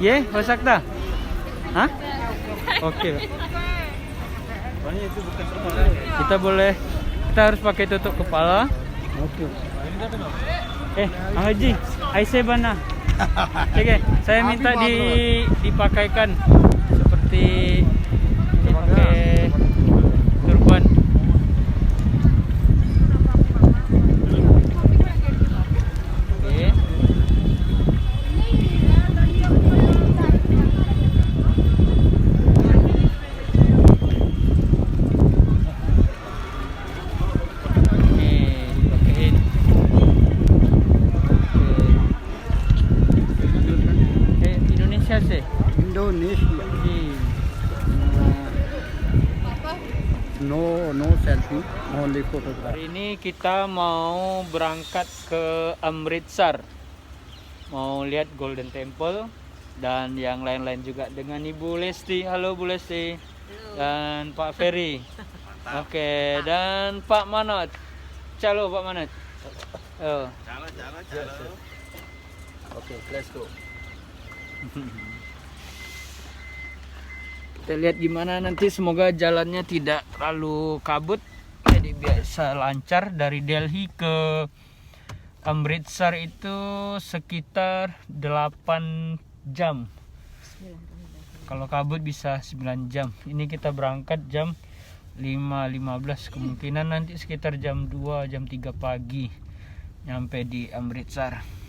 Ye, masak dah? Hah? Oke. Kita boleh, kita harus pakai tutup kepala. Oke. Haji, Aisyah bana. Oke, saya minta dipakaikan seperti pakai turban. Indonesia. No selfie, only photograph. Hari ini kita mau berangkat ke Amritsar, mau lihat Golden Temple dan yang lain-lain juga dengan Ibu Lesti. Halo Bu Lesti. Dan Pak Ferry. Oke, dan Pak Manot. Halo Pak Manot. Oh. Jalan. Oke, let's go. Kita lihat gimana nanti, semoga jalannya tidak terlalu kabut, jadi biasa lancar. Dari Delhi ke Amritsar itu sekitar 8 jam. Kalau kabut bisa 9 jam. Ini kita berangkat jam 5.15, kemungkinan nanti sekitar jam 2, jam 3 pagi nyampe di Amritsar.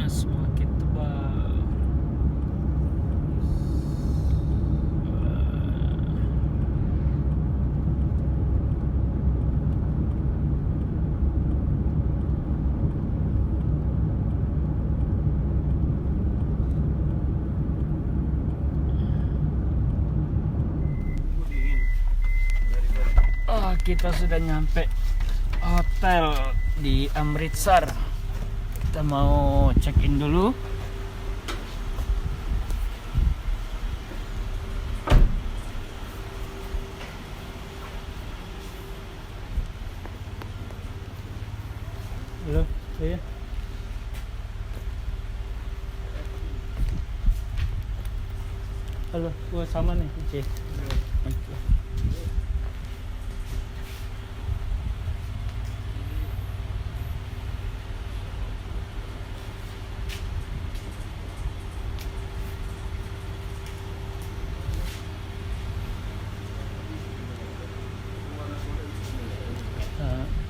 Semakin tebal. Kita sudah nyampe hotel di Amritsar. Kita mau check in dulu. Halo, iya. Halo, gua sama nih, Oke.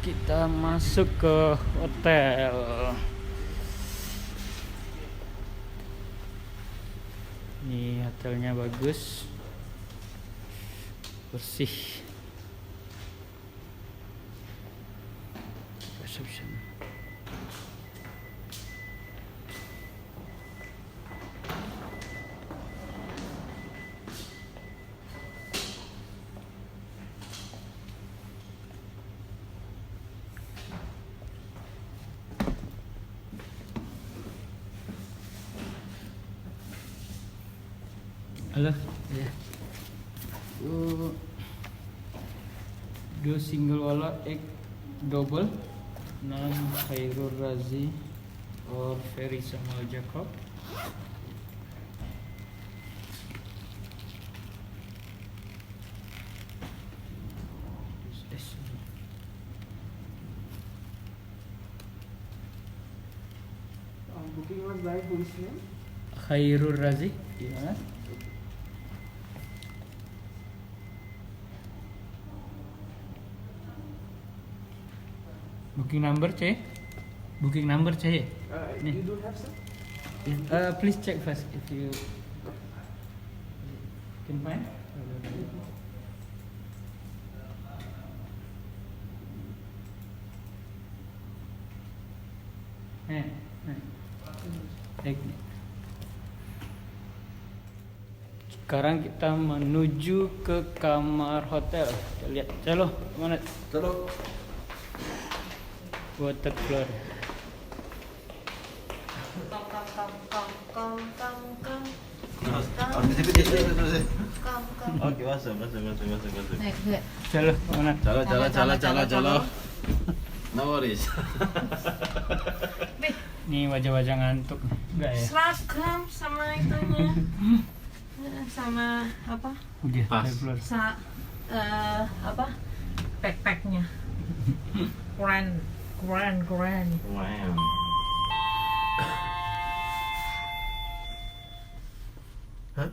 Kita masuk ke hotel. Ini hotelnya bagus, bersih. Reception. Halo, ya. Dua single wala, egg double, nan Khairul Razi or Ferry Samuel Jacob. Booking was by whose name? Khairul Razi, gimana? Booking number C? Booking number C? You don't have some? Please check first if you can find. Sekarang kita menuju ke kamar hotel. Kita lihat. Chalo, mana? चलो Water floor. oke masuk Naik gue. Chalo, mana? Calo no worries Nih wajah-wajah ngantuk. Enggak ya? Seragam sama itunya. Sama apa? Udah, Pas. hotel floor. Apa? Backpacknya. Keren. wow huh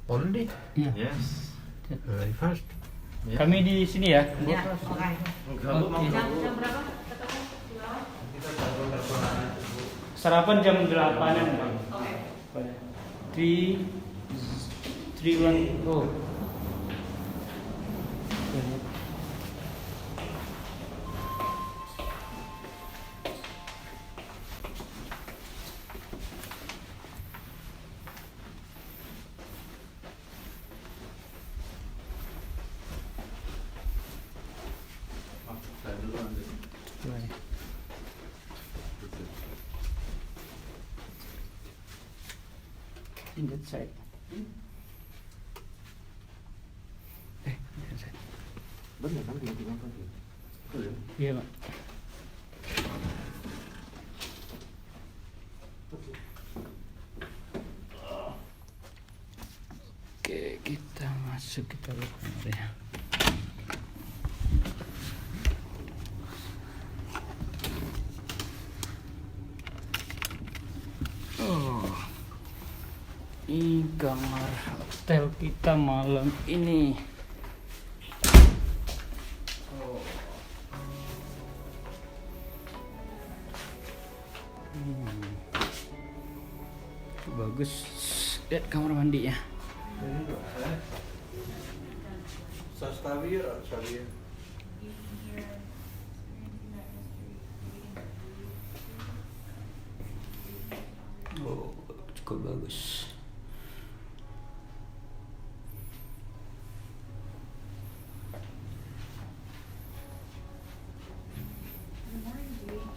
only Iya. yes very fast ya. Kami di sini ya. Ya, oke. Oke. Jam berapa? Sarapan jam 8-an, Bang. Oke. 3-1 oh. In that side. That side. bener kan tinggal tadi betul ya Iya, Pak. Oke, kita masuk, kita lihat kamarnya. Oh, ini kamar hotel kita malam ini. Bagus. Lihat kamar mandinya. Sastavir Oh, cukup bagus. The more engaged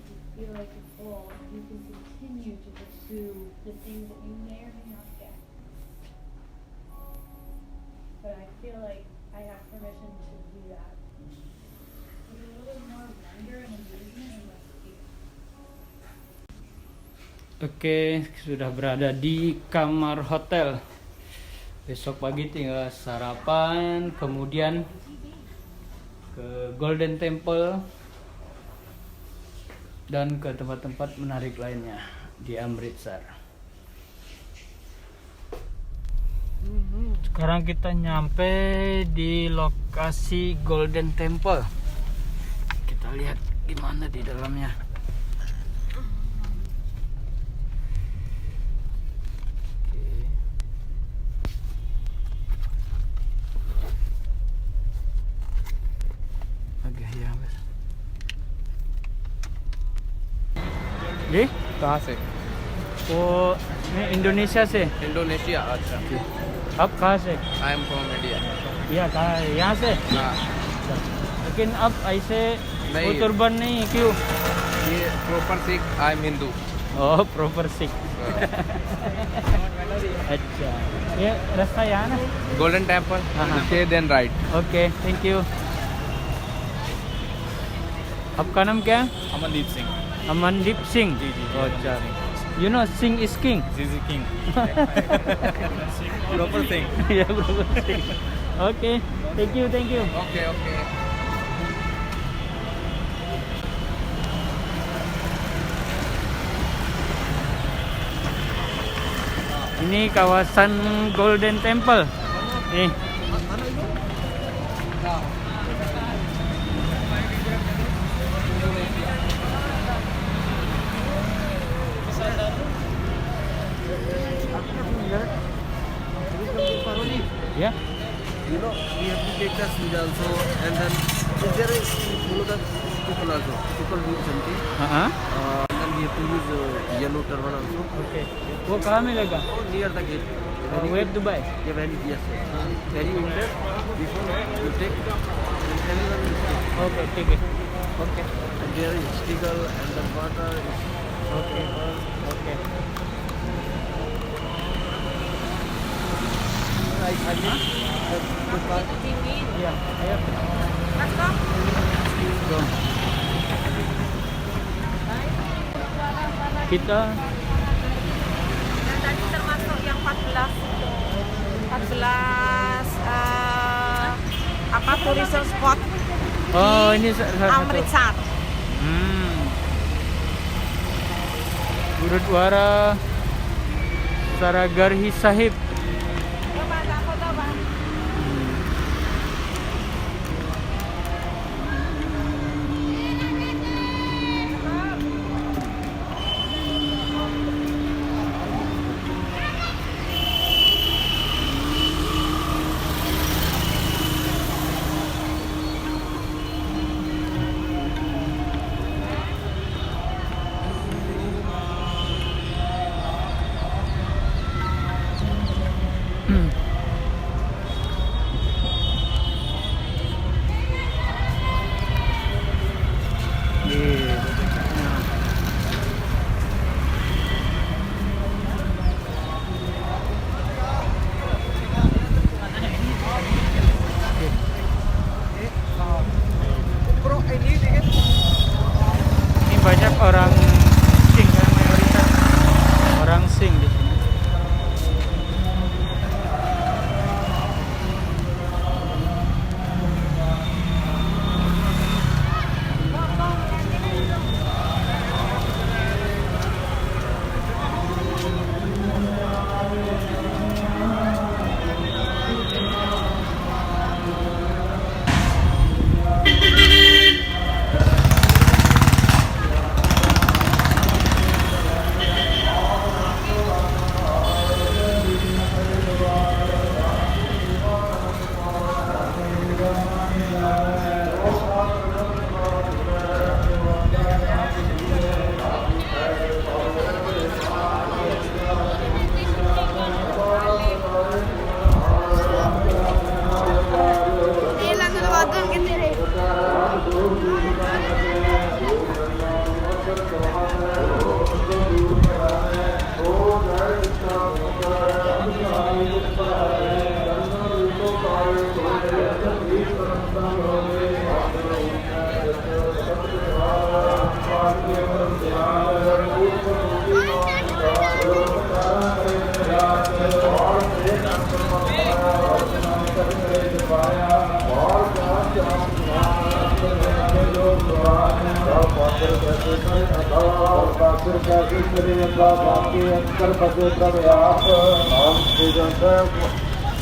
you feel like you're full, you can continue to pursue the things that you may or may not get. But I feel like I have permission to do that. With a little more wonder and engagement and less fear. Oke, sudah berada di kamar hotel. Besok pagi tinggal sarapan, kemudian ke Golden Temple dan ke tempat-tempat menarik lainnya di Amritsar. Sekarang kita nyampe di lokasi Golden Temple. Kita lihat gimana di dalamnya. जी कहाँ से वो मैं इंडोनेशिया से। इंडोनेशिया अच्छा आप कहाँ से? I am from India या कहाँ, यहाँ से? हाँ लेकिन अब ऐसे नहीं। वो तुर्बन नहीं क्यों? ये proper Sikh I am Hindu oh proper Sikh. अच्छा, ये रास्ता यहाँ ना? गोल्डन टेम्पल हाँ, हाँ। Stay then right okay, thank you. आपका नाम क्या है? अमनदीप सिंह अमनदीप सिंह। जी, जी, Oh, अच्छा। You know, Singh is king. जीजी king proper Singh Yeah, proper Singh. Okay, thank you, thank you. Okay okay Ini kawasan Golden Temple. Nih. Ya. you know we have to take the food also and then is there a Follow that people also. People do something. हाँ And then we have to use yellow turban also. Okay वो कहाँ मिलेगा Near the gate. Web Dubai Yeah, very yes. Very winter. Before you take, and everyone will take. Okay ठीक है okay And there is stickle and the water is okay okay ya ayo Let's go. go kita Yang tadi termasuk yang 14 itu. 14 apa tourism spot oh di ini salah satu Amritsar. Gurudwara Saragarhi Sahib. Coba tak foto, Bang. Ini banyak orang Sing kan, mayoritas orang Sing di sini.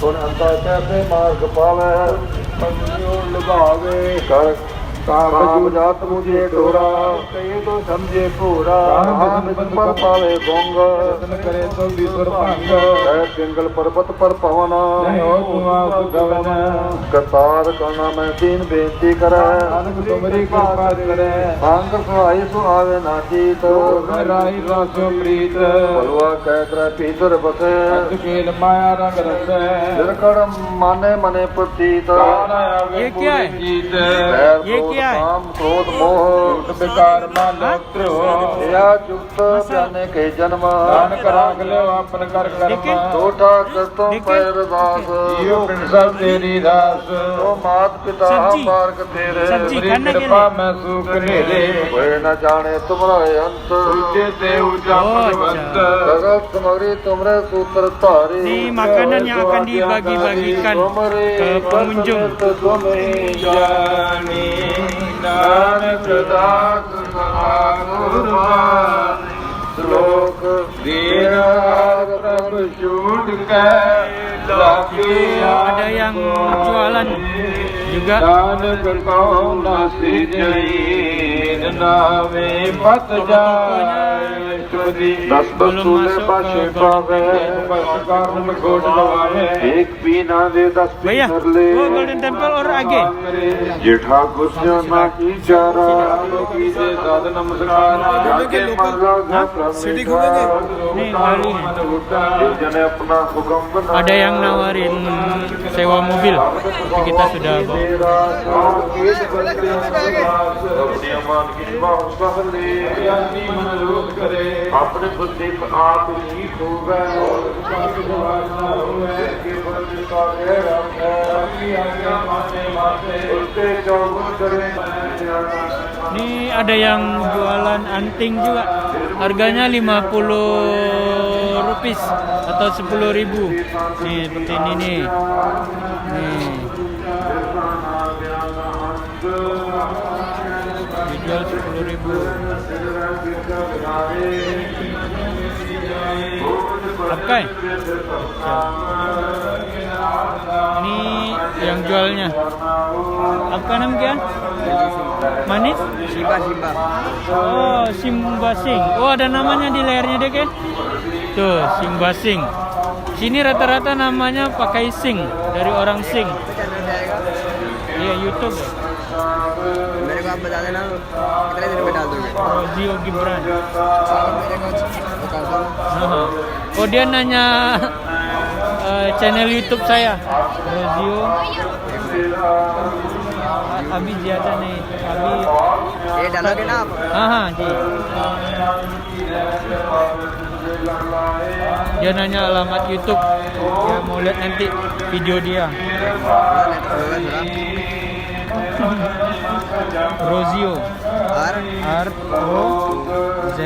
ਸੁਣ ਅੰਤਾ ਕੈਸੇ ਮਾਰਗ ਪਾਵੇ ਪੰਜੂ ਲਗਾਵੇ ਕਰ ਕਾਮ ਜਾਤ ਮੁਝੇ ਟੋਰਾ ਕਈ ਤੋ ਸਮਝੇ ਪੂਰਾ ਆਮ ਪਰ ਪਾਵੇ ਗੋਂਗ ਰਤਨ ਕਰੇ ਤੋ ਵਿਸਰ ਭੰਗ ਹੈ ਜੰਗਲ ਪਰਬਤ ਪਰ ਪਵਨ ਹੋ ਤੁਮਾ ਸੁਗਵਨ ਕਰਤਾਰ ਕਰਨਾ ਮੈਂ ਦੀਨ ਬੇਨਤੀ ਕਰੈ ਅਨਕ ਤੁਮਰੀ ਕਿਰਪਾ ਕਰੈ ਸੰਗ ਸਹਾਈ ਸੁਹਾਵੇ ਨਾ ਜੀਤ ਰਾਈ ਰਾਸੋ ਪ੍ਰੀਤ ਬਲਵਾ ਕਹਿ ਤਰ ਪੀਤਰ ਬਸੇ ਅਜ ਕੇਲ ਮਾਇਆ ਰੰਗ ਰਸੈ ਜਰਕੜ ਮਾਨੇ ਮਨੇ ਪ੍ਰਤੀਤ ये क्या है? ये क्या है? काम क्रोध मोह विकार मान द्रोह या जुक्त जाने के जन्म दान कराग ले अपन कर कर्म टोटा करतो पैर दास यो सब तेरी दास ओ मात पिता मार्ग तेरे सब्जी कृपा मैं सुख नेरे कोई न जाने तुम्हारा अंत तुझे ते उजापत जगत समरी तुमरे सूत्र धारी Ini makanan yang akan dibagi-bagikan ke pengunjung. जानी नानक दास कुर्बान श्लोक दीना प्रभु छूट के लागे Ada yang jualan juga. Nanak कौन नसी जई नावे पत जाए दस belum बसूले masuk पाशे ke पावे Golden कारण गोट लगावे एक पीना दे 10 भैया, पीनर ले वो Golden Temple और आगे जेठा गुस्सा ना की चारा की दे दाद नमस्कार जाके मर्रा सिटी घूमेंगे nih kali ini. जने अपना हुक्म बना Ada yang nawarin sewa mobil, kita sudah bawa. अपने बुद्धि आप ही होगा Ini ada yang jualan anting juga. Harganya 50 rupiah atau 10.000. Nih seperti ini nih. Nih. Dijual 10.000. Oke. Ini yang jualnya. Apa namanya? Manis? Simba. Oh, Simba Sing. Oh, ada namanya di layarnya deh, kan? Tuh, Simba Sing. Sini rata-rata namanya pakai Sing, dari orang Sing. Iya, YouTube. मेरे को आप बता देना कितने दिन में डाल दोगे Rozio Gibran. मेरे को बता दो Oh, dia nanya channel YouTube saya. Rozio. Abi Ziada nih. Abi. ये डालोगे ना आप हाँ जी. Dia nanya alamat YouTube. Dia mau lihat nanti video dia. Rozio. R O Z.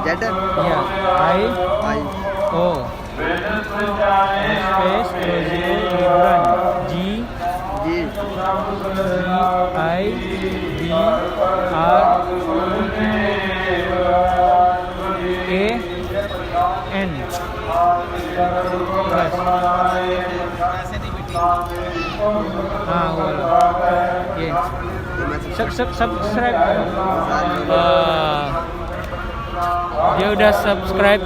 Iya. I O. Space Rozio Gibran. G I B R A N. Subscribe. Dia udah subscribe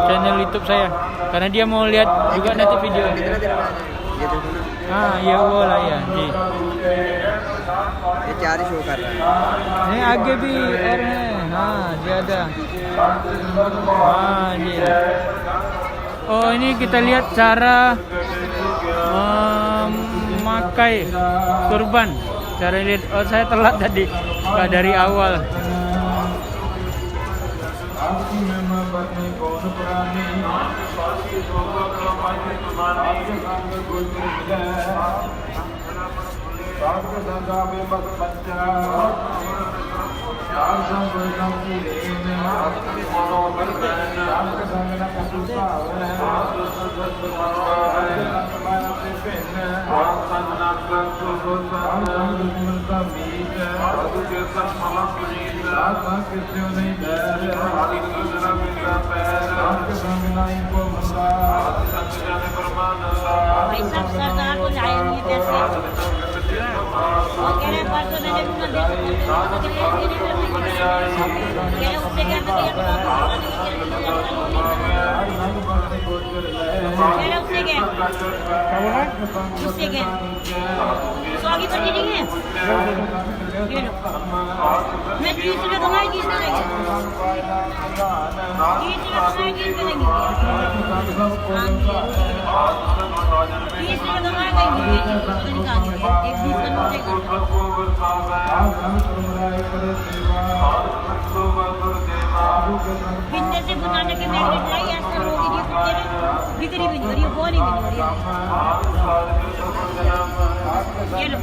channel YouTube saya karena dia mau lihat juga nanti video. Ya boleh ya. Ji. ये चार ही शो कर रहा है Ini आगे भी और है. Dia ada. Ji. Oh, ini kita lihat cara memakai turban. Cara lihat, oh saya telat tadi, nggak dari awal. भाई साहब सरकार को जाएंगे कैसे वो कह रहे परसों मैंने भी मंदिर उससे क्या उससे क्या तो आगे बढ़ नहीं है ये लो मैं 30 रुपये दूंगा 30 रुपये देंगे 30 रुपये दूंगा 30 रुपये दूंगा एक 20 का नोट बिंदे से बनाने के मैग्नेट लाई ऐसा रोगी नहीं कुत्ते ने बिक्री भी नहीं हो रही वो नहीं हो रही ये लो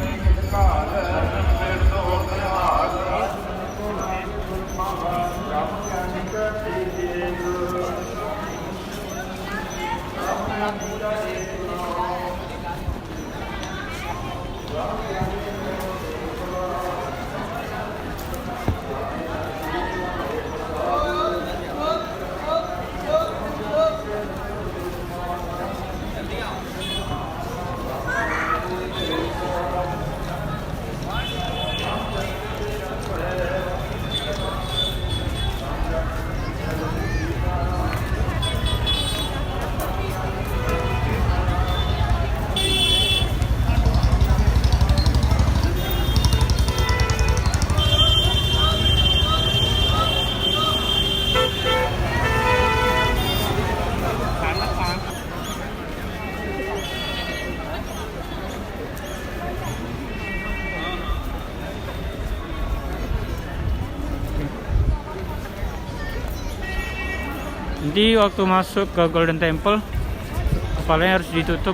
Nanti waktu masuk ke Golden Temple, kepalanya harus ditutup.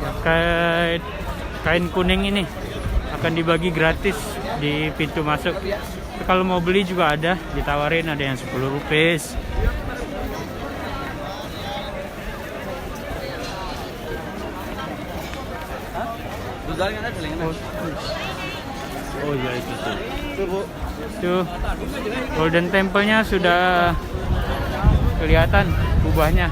Pakai kain kuning ini akan dibagi gratis di pintu masuk. Kalau mau beli juga ada, ditawarin, ada yang 10 rupiah. Oh iya itu tuh. Tuh, Golden Temple-nya sudah kelihatan kubahnya.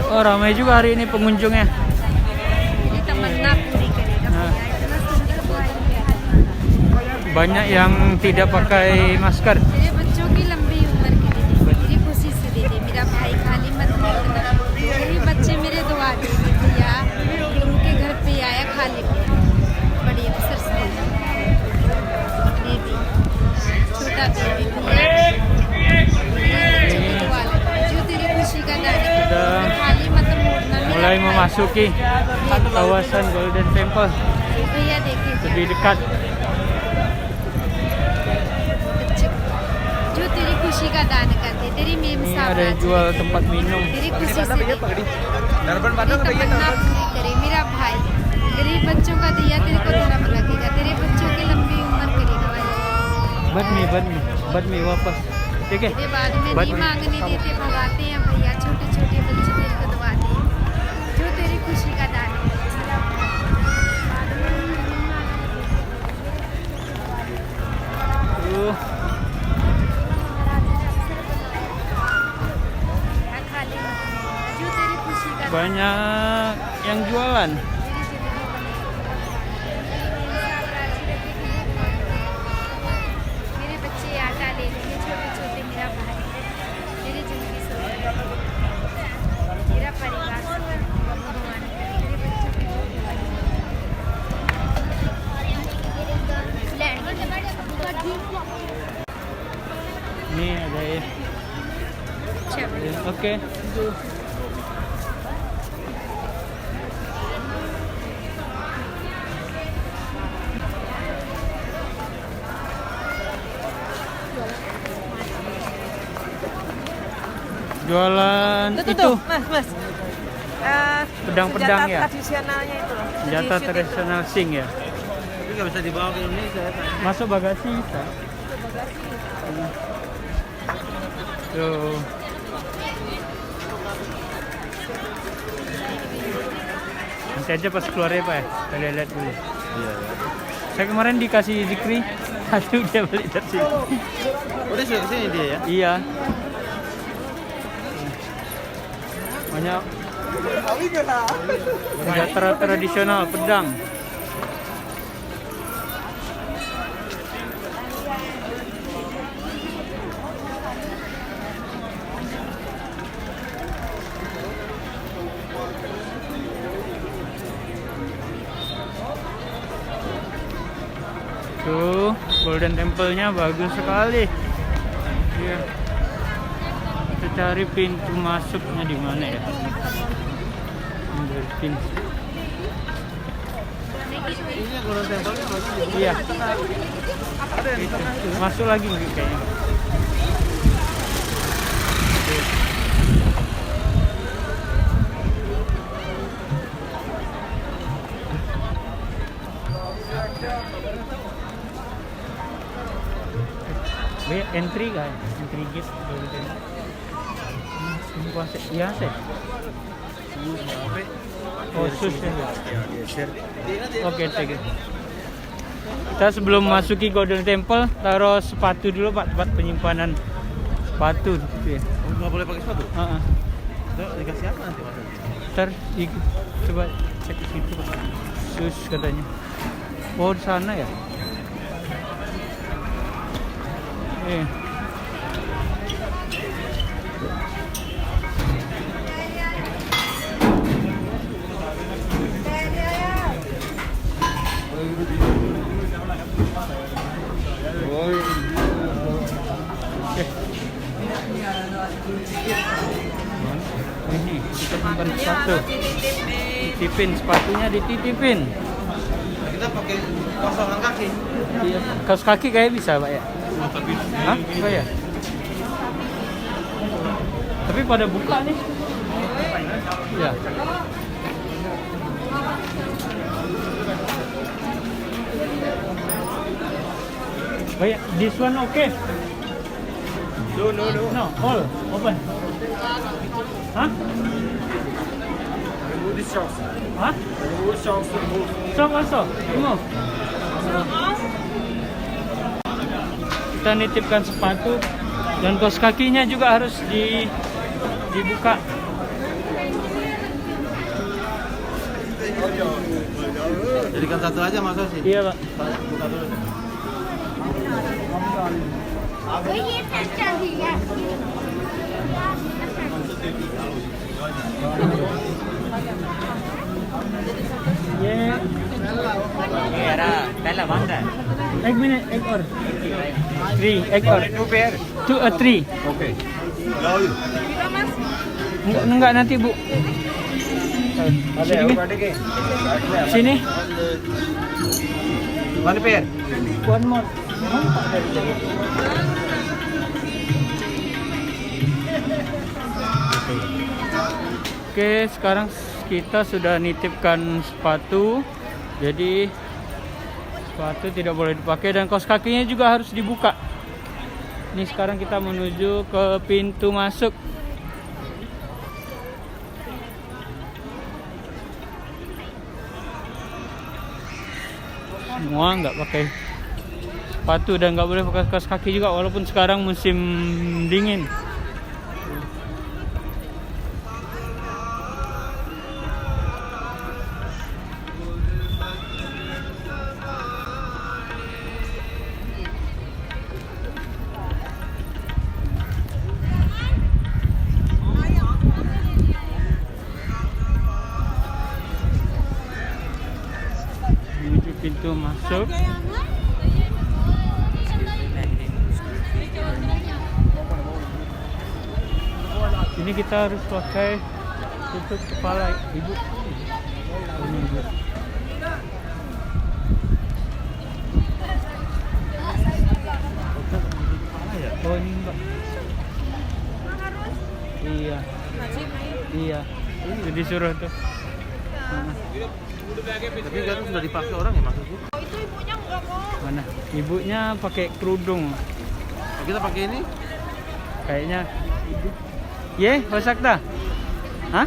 Oh, ramai juga hari ini pengunjungnya. Ini teman puri kरेगा Nah, इतना सुंदर हुआ है। banyak yang tidak pakai masker. मेरे बच्चों की लंबी उम्र के लिए मेरी खुशी से दे दे मेरा भाई खाली मत निकलना। मेरे बच्चे मेरे दुआ दे दे भैया उनके घर पे आया खाली बड़ी अफसर से बेबी छोटा बेबी भैया मेरे बच्चों की दुआ ले जो तेरी खुशी का दाने Sudah खाली मत मोड़ना mulai memasuki kawasan Golden Temple, भैया देखे lebih dekat. जो तेरी खुशी का दान कर दे तेरी ma'am Ini ada yang jual tempat minum. तेरी खुशी से दे तमन्ना पूरी करे मेरा भाई गरीब बच्चों का दिया तेरे को धर्म लगेगा तेरे बच्चों की लंबी उम्र करेगा भाई बाद में वापस. ठीक है. तेरे बाद में बाद नहीं में. मांगने देते भगाते हैं भैया छोटे छोटे बच्चे तेरे को दबाते हैं जो तेरी खुशी का दान है मेरा भाई बाद में नहीं मांगने Tuh, देते खाली जो तेरी खुशी का दान banyak yang jualan. मेरे बच्चे आटा ले लेंगे छोटे छोटे मेरा भाई मेरी जिंदगी सुधर मेरा परिवार सुधर भगवान मेरे बच्चों की Ini ada ya. Oke. Jualan itu Mas. pedang-pedang ya. Tradisionalnya itu loh. Senjata tradisional Sing ya. Tapi nggak bisa dibawa ke Indonesia. Masuk bagasi bisa. Tuh. Nanti aja pas keluar ya Pak ya. Kita lihat dulu. Iya. Saya kemarin dikasih Zikri satu dia beli dari sini. Oh, dia sudah kesini dia ya? Iya. Banyak senjata tradisional pedang. Tuh, Golden Temple-nya bagus sekali. Iya. Kita cari pintu masuknya di mana ya? Pintu. Ini Golden Temple-nya masih di Iya. Itu. Masuk lagi mungkin kayaknya. Wait, entry guys, entry gate Golden Temple. Semua iya sih. Oh, sus ya. Oke, cek. Kita sebelum masuki Golden Temple taruh sepatu dulu Pak, tempat penyimpanan sepatu gitu ya. Nggak boleh pakai sepatu? Heeh. Dikasih apa nanti Mas? Ntar coba cek di situ Pak. Sus katanya. Oh, di sana ya. dititipin, sepatunya dititipin. Kita pakai kosongan kaki. Iya, kaos kaki kayak bisa Pak ya? Hah? Apa ya? Tapi pada buka nih. Ya. Oh ya, this one okay? No, all open. Hah? Hah? Shock also? Remove. Kita nitipkan sepatu dan kaos kakinya juga harus dibuka. Jadikan satu aja Mas Osi. Iya Pak. Buka dulu. Yeah. Pehla banda. Egg minute, egg or 3 egg or 2 pair. 2 or 3. Okay. Enggak nanti Bu. Sini. Sini. 1 pair. One more. Oke, sekarang kita sudah nitipkan sepatu. Jadi sepatu tidak boleh dipakai dan kaos kakinya juga harus dibuka. Ini sekarang kita menuju ke pintu masuk. Semua nggak pakai sepatu dan nggak boleh pakai kaos kaki juga walaupun sekarang musim dingin. Menuju pintu masuk. Ini kita harus pakai tutup kepala, Ibu. Ini, Ibu. Oh ini Mbak. Iya. Iya. Itu disuruh tuh. Tapi kan sudah dipakai orang ya Mas Osi. Mana? Ibunya pakai kerudung. Kita pakai ini. Kayaknya. Ye, Hosakta? Hah?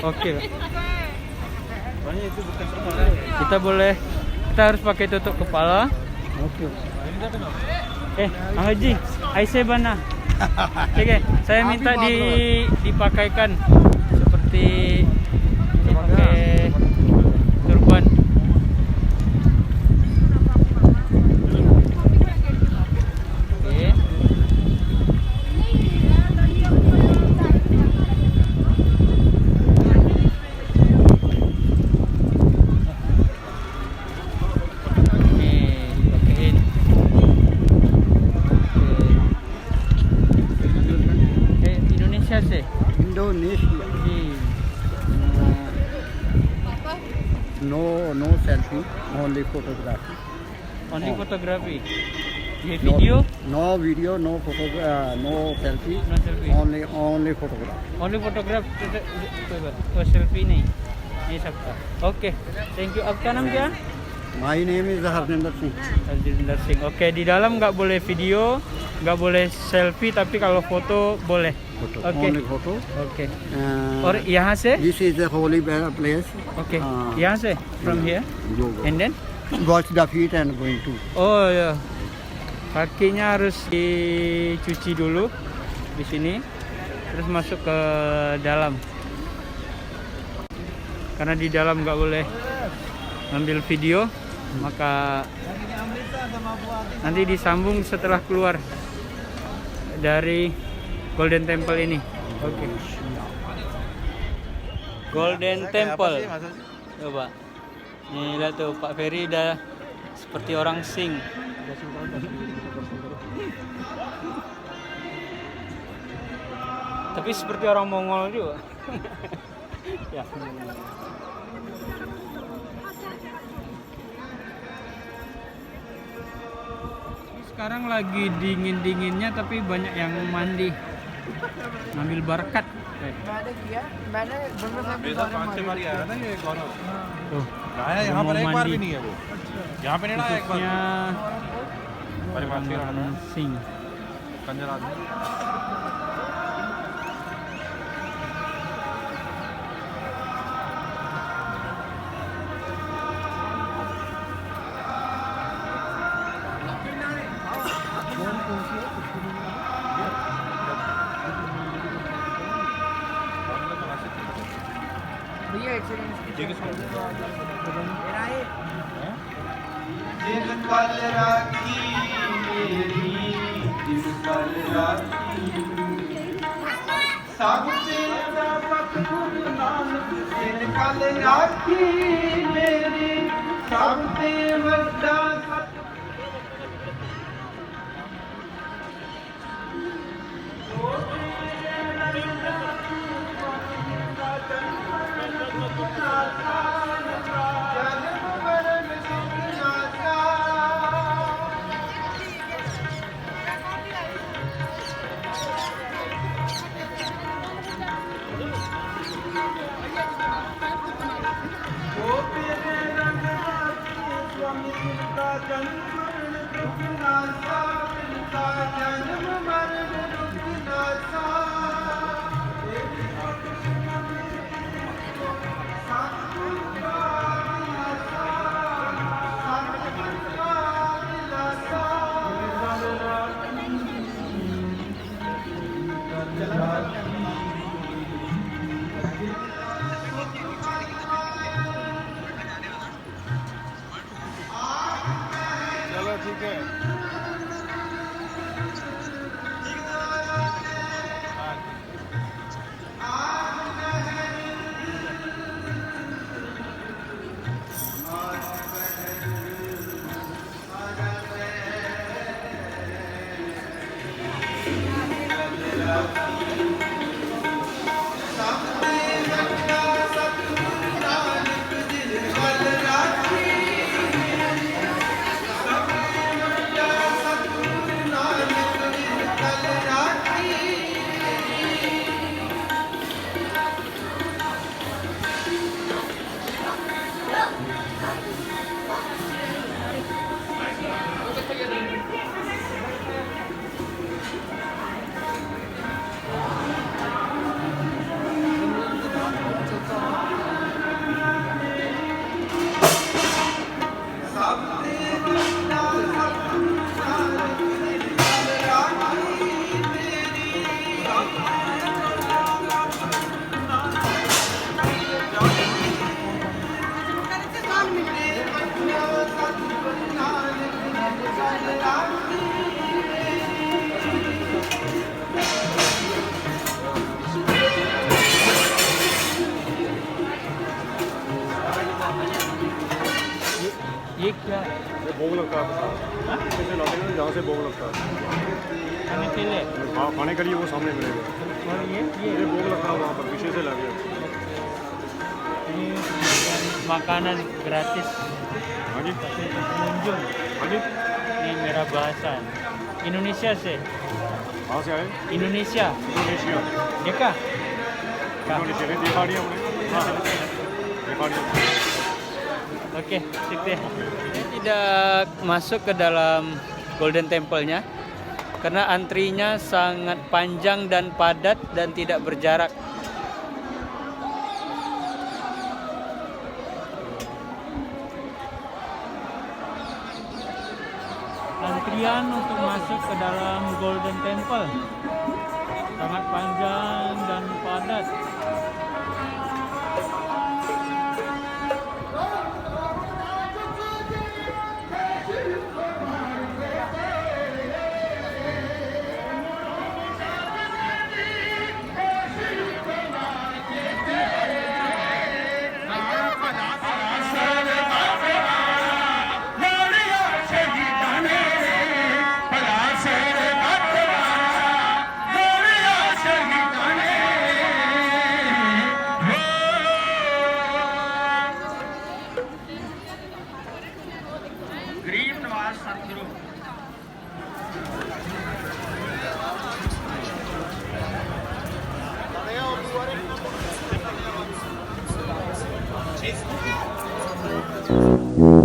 Oke. Soalnya itu bukan Kita harus pakai tutup kepala. Oke. Mang Haji, Aisyah bana. Oke, saya minta dipakaikan seperti pakai turban. Oke. Dipakein. Indonesia sih. Indonesia. No selfie, only photography. Only photography. Ye video? No video, no photo, no selfie. No selfie. Only photograph. Only photograph. Oh, selfie नहीं. ये सकता. Okay. Thank you. आपका नाम क्या? My name is Harjinder Singh. Harjinder Singh. Oke, di dalam nggak boleh video, nggak boleh selfie, tapi kalau foto boleh. Photo. Oke. Only photo. Oke. Uh, और यहाँ से? This is a holy place. Oke. Ah. यहाँ से? From here? Yoga. And then? Wash the feet and going to. Oh ya. Kakinya harus dicuci dulu di sini, terus masuk ke dalam. Karena di dalam nggak boleh ngambil video, maka nanti disambung setelah keluar dari Golden Temple ini. Oke. Golden Temple. Coba. Nih lihat tuh Pak Ferry udah seperti orang sing. Tapi seperti orang Mongol juga. Ya. sekarang lagi dingin-dinginnya tapi banyak yang mandi. Ngambil berkat. Tuh. यहाँ पर एक बार भी mandi. नहीं है वो यहाँ पे नहीं ना एक बार Khususnya Sing. कंजर आदमी ये क्या ये भोग लगता है कैसे लाते हैं जहाँ से भोग लगता है खाने के लिए? हाँ खाने के लिए वो सामने मिलेगा और ये ये भोग लगता है वहाँ पर पीछे से लगे ini makanan gratis हाँ जी pengunjung. हाँ जी Ini merah bahasan. Indonesia sih. कहाँ से आए Indonesia. Indonesia Ya kah? Indonesia ने देखा नहीं हमने देखा नहीं Oke, sip deh. Ini tidak masuk ke dalam Golden Temple-nya karena antrinya sangat panjang dan padat dan tidak berjarak. Antrian untuk masuk ke dalam Golden Temple sangat panjang dan padat. है।